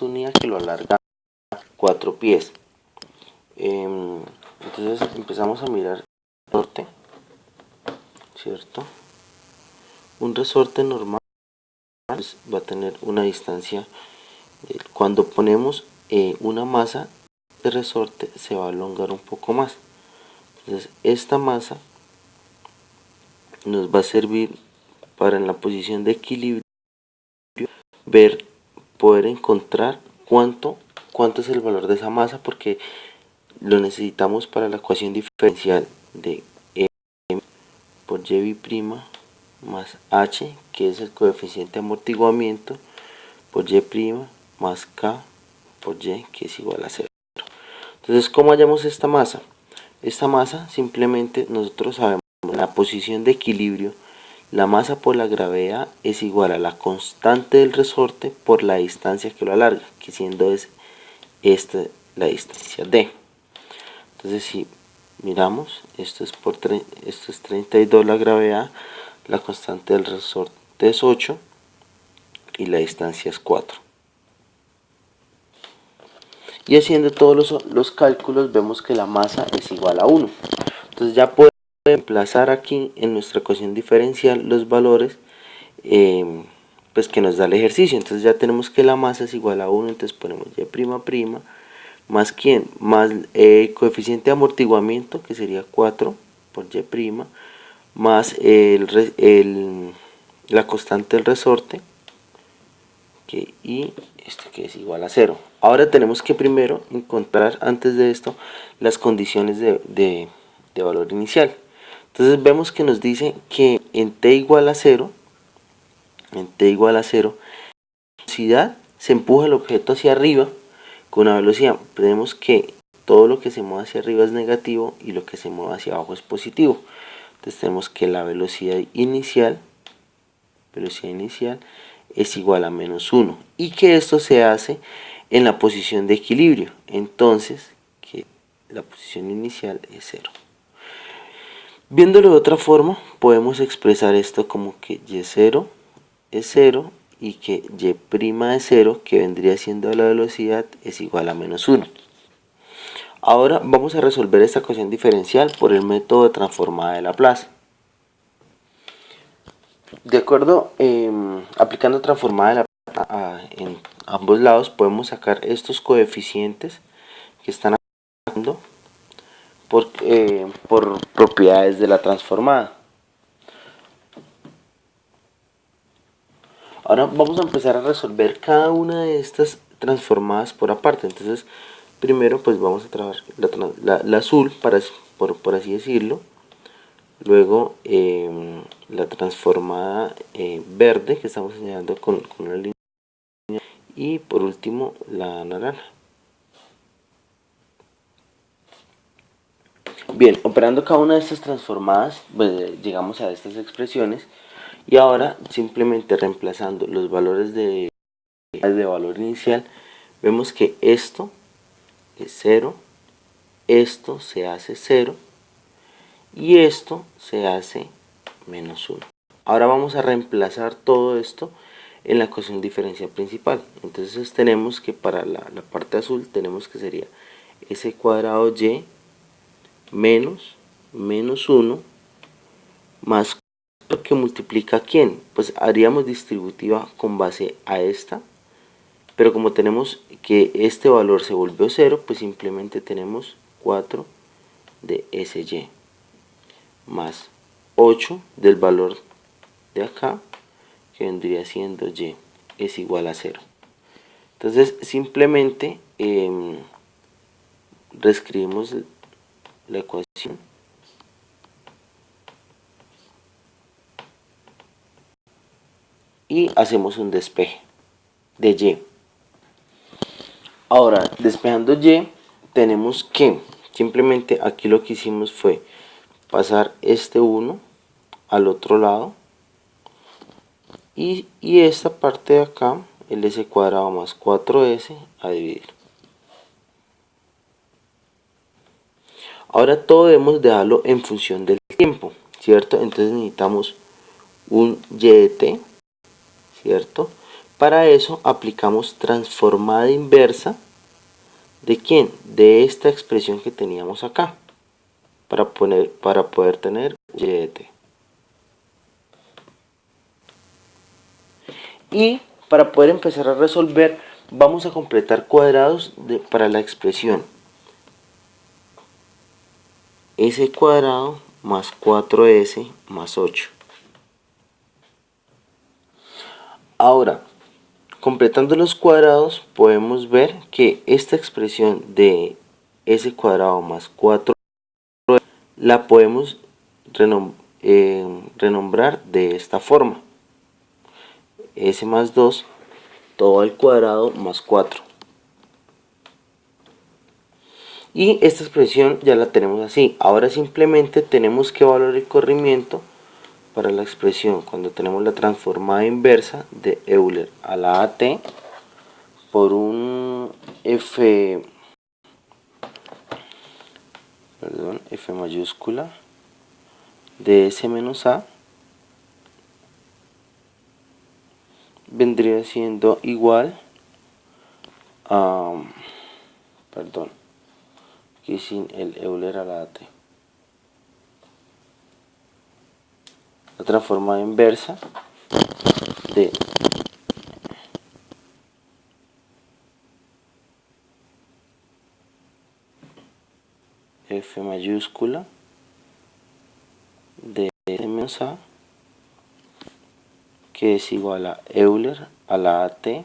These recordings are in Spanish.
unida que lo alarga 4 pies. Entonces empezamos a mirar el resorte, ¿cierto? Un resorte normal pues, va a tener una distancia. Cuando ponemos una masa de resorte se va a elongar un poco más. Entonces esta masa nos va a servir para en la posición de equilibrio poder encontrar cuánto es el valor de esa masa, porque lo necesitamos para la ecuación diferencial de M por Y' más H, que es el coeficiente de amortiguamiento, por Y' más K por Y, que es igual a 0. Entonces, ¿cómo hallamos esta masa? Esta masa simplemente nosotros sabemos en la posición de equilibrio, la masa por la gravedad es igual a la constante del resorte por la distancia que lo alarga, que siendo esta la distancia D. Entonces si miramos, esto es 32 la gravedad, la constante del resorte es 8 y la distancia es 4. Y haciendo todos los cálculos vemos que la masa es igual a 1. Entonces ya podemos reemplazar aquí en nuestra ecuación diferencial los valores pues que nos da el ejercicio. Entonces ya tenemos que la masa es igual a 1, entonces ponemos Y' más ¿quién? Más coeficiente de amortiguamiento, que sería 4 por Y', más la constante del resorte, y esto que es igual a 0. Ahora tenemos que primero encontrar, antes de esto, las condiciones de valor inicial. Entonces vemos que nos dice que en t igual a 0, la velocidad se empuja el objeto hacia arriba con una velocidad. Vemos que todo lo que se mueve hacia arriba es negativo y lo que se mueve hacia abajo es positivo. Entonces tenemos que la velocidad inicial es igual a menos 1 y que esto se hace en la posición de equilibrio. Entonces que la posición inicial es 0. Viéndolo de otra forma, podemos expresar esto como que y0 es 0 y que y' de 0, que vendría siendo la velocidad, es igual a menos 1. Ahora vamos a resolver esta ecuación diferencial por el método de transformada de Laplace. De acuerdo, aplicando transformada de Laplace en ambos lados, podemos sacar estos coeficientes que están actuando por propiedades de la transformada. Ahora vamos a empezar a resolver cada una de estas transformadas por aparte. Entonces, primero pues vamos a trabajar la azul, por así decirlo. Luego la transformada verde, que estamos señalando con una línea. Y por último la naranja. Bien, operando cada una de estas transformadas, pues, llegamos a estas expresiones. Y ahora simplemente reemplazando los valores de valor inicial, vemos que esto es 0, esto se hace 0 y esto se hace menos 1. Ahora vamos a reemplazar todo esto en la ecuación diferencial principal. Entonces tenemos que para la parte azul tenemos que sería s cuadrado y menos 1 más que multiplica ¿quién? Pues haríamos distributiva con base a esta, pero como tenemos que este valor se volvió 0, pues simplemente tenemos 4 de sy más 8 del valor de acá, que vendría siendo y es igual a 0. Entonces simplemente reescribimos la ecuación y hacemos un despeje de y. Ahora, despejando y, tenemos que simplemente aquí lo que hicimos fue pasar este 1 al otro lado y esta parte de acá, el s cuadrado más 4s, a dividir. Ahora todo debemos dejarlo en función del tiempo, ¿cierto? Entonces necesitamos un y de t, ¿cierto? Para eso aplicamos transformada inversa. ¿De quién? De esta expresión que teníamos acá. Para poder tener y de t. Y para poder empezar a resolver, vamos a completar cuadrados para la expresión s cuadrado más 4s más 8. Ahora, completando los cuadrados, podemos ver que esta expresión de s cuadrado más 4 la podemos renombrar de esta forma: s más 2 todo al cuadrado más 4. Y esta expresión ya la tenemos así. Ahora simplemente tenemos que evaluar el corrimiento para la expresión cuando tenemos la transformada inversa de Euler a la AT por un f mayúscula de s menos a vendría siendo igual a, aquí sin el Euler a la AT. La transformada inversa de f mayúscula de s menos a, que es igual a Euler a la AT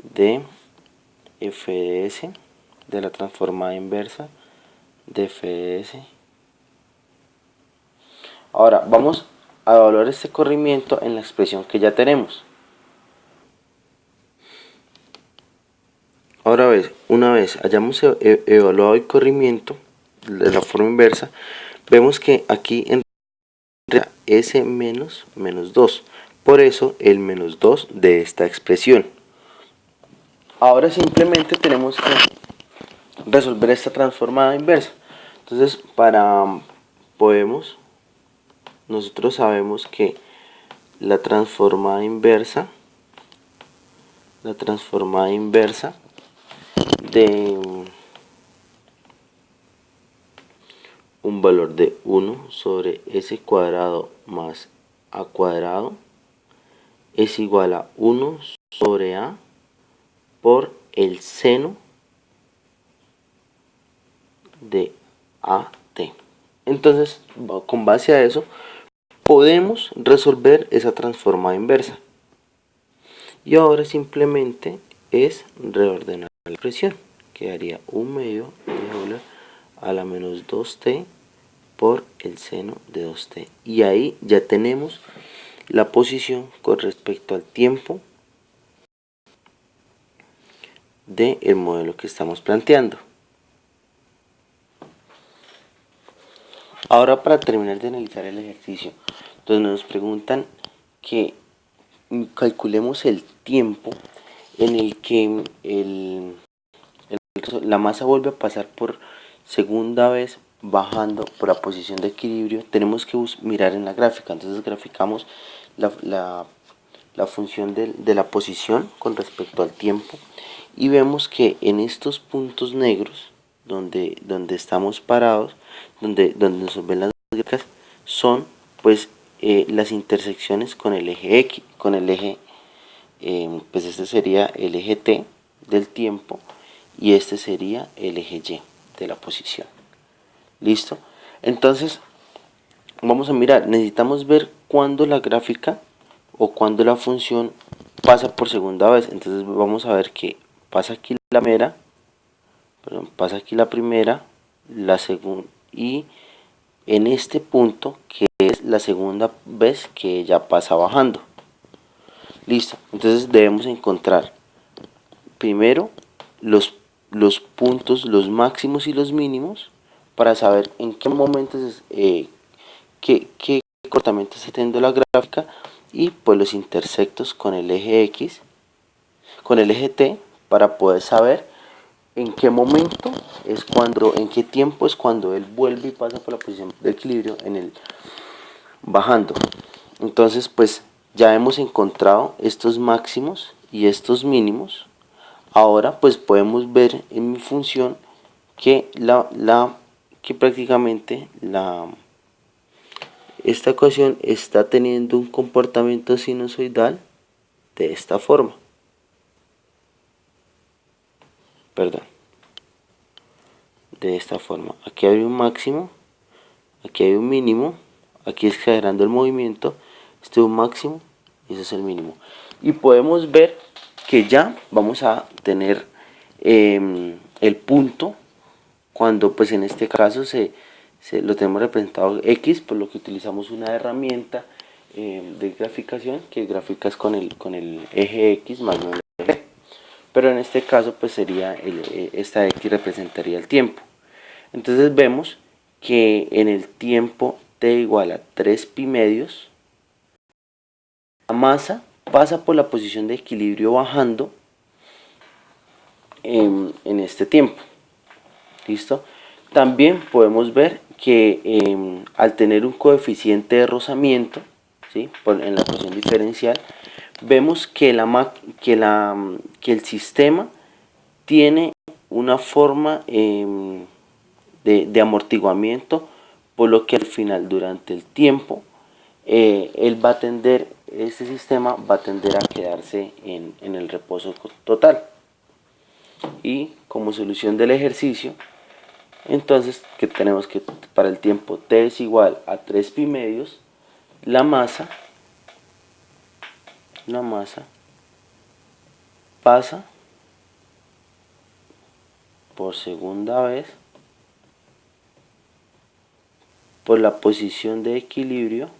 de f de s, de la transformada inversa de f de s. Ahora vamos a evaluar este corrimiento en la expresión que ya tenemos. Ahora una vez hayamos evaluado el corrimiento de la forma inversa, vemos que aquí en realidad s menos 2, por eso el menos 2 de esta expresión. Ahora simplemente tenemos que resolver esta transformada inversa. Entonces nosotros sabemos que la transformada inversa de un valor de 1 sobre s cuadrado más a cuadrado es igual a 1 sobre a por el seno de AT. Entonces, con base a eso, podemos resolver esa transformada inversa. Y ahora simplemente es reordenar la expresión. Quedaría 1 medio de Euler a la menos 2t por el seno de 2t. Y ahí ya tenemos la posición con respecto al tiempo del modelo que estamos planteando. Ahora, para terminar de analizar el ejercicio, entonces nos preguntan que calculemos el tiempo en el que la masa vuelve a pasar por segunda vez bajando por la posición de equilibrio. Tenemos que mirar en la gráfica. Entonces graficamos la función de la posición con respecto al tiempo y vemos que en estos puntos negros donde estamos parados, donde nos ven las gráficas, son pues las intersecciones con el eje X, con el eje pues este sería el eje T del tiempo y este sería el eje Y de la posición. ¿Listo? Entonces vamos a mirar, necesitamos ver cuándo la gráfica o cuándo la función pasa por segunda vez. Entonces vamos a ver que pasa aquí la primera, la segunda, y en este punto que es la segunda vez que ella pasa bajando. Listo, entonces debemos encontrar primero los puntos, los máximos y los mínimos, para saber en qué momentos qué cortamiento está teniendo la gráfica, y pues los intersectos con el eje X, con el eje T, para poder saber en qué momento es cuando, en qué tiempo es cuando él vuelve y pasa por la posición de equilibrio en el bajando. Entonces pues ya hemos encontrado estos máximos y estos mínimos. Ahora pues podemos ver en mi función que que prácticamente esta ecuación está teniendo un comportamiento sinusoidal de esta forma. Perdón, de esta forma. Aquí hay un máximo, aquí hay un mínimo, aquí exagerando el movimiento, este es un máximo y ese es el mínimo. Y podemos ver que ya vamos a tener el punto cuando pues en este caso lo tenemos representado X, por lo que utilizamos una herramienta de graficación que graficas con el eje X más no el eje Y. Pero en este caso pues sería esta X representaría el tiempo. Entonces vemos que en el tiempo t igual a 3 pi medios, la masa pasa por la posición de equilibrio bajando en este tiempo. ¿Listo? También podemos ver que al tener un coeficiente de rozamiento, ¿sí? En la ecuación diferencial, vemos que el sistema tiene una forma de amortiguamiento, por lo que al final, durante el tiempo, este sistema va a tender a quedarse en el reposo total. Y como solución del ejercicio, entonces que tenemos que para el tiempo t es igual a 3 pi medios, la masa pasa por segunda vez por la posición de equilibrio